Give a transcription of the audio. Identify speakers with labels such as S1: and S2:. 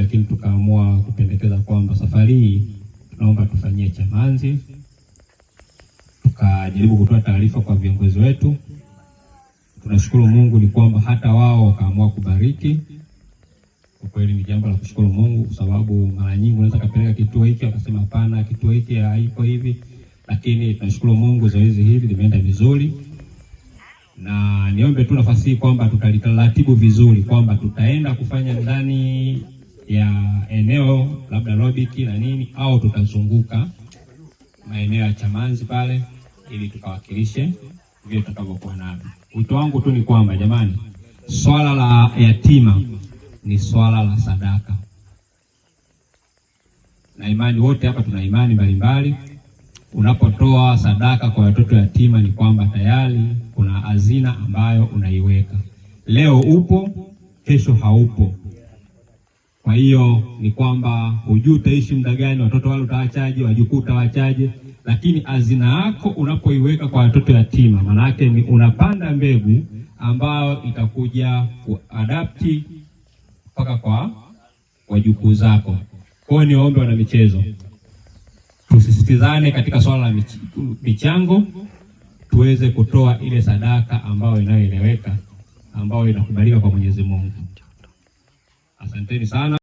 S1: lakini tukaamua kupendekeza kwamba safari hii tunaomba tufanyie Chamazi. Tukajaribu kutoa taarifa kwa viongozi wetu. Tunashukuru Mungu ni kwamba hata wao wakaamua kubariki. Kwa kweli ni jambo la kushukuru Mungu, kwa sababu mara nyingi unaweza kupeleka kituo hiki akasema hapana, kituo hiki haiko hivi, lakini tunashukuru Mungu zoezi hili limeenda vizuri. Na niombe tu nafasi hii kwamba tutalitaratibu vizuri, kwamba tutaenda kufanya ndani ya eneo labda Robiki na nini, au tutazunguka maeneo ya Chamazi pale ili tukawakilishe vile tutakavyokuwa navyo. Wito wangu tu ni kwamba jamani, swala la yatima ni swala la sadaka. Na imani wote hapa tuna imani mbalimbali. Unapotoa sadaka kwa watoto yatima ni kwamba tayari kuna hazina ambayo unaiweka. Leo upo, kesho haupo. Kwa hiyo ni kwamba hujui utaishi muda gani, watoto wale utawachaje, wajukuu utawachaje, lakini hazina yako unapoiweka kwa watoto yatima, maana yake ni unapanda mbegu ambayo itakuja kuadapti mpaka kwa wajukuu zako. Kwa hiyo niombe wana michezo, tusisitizane katika swala la michango, tuweze kutoa ile sadaka ambayo inayoeleweka, ambayo inakubalika kwa Mwenyezi Mungu. Asanteni sana.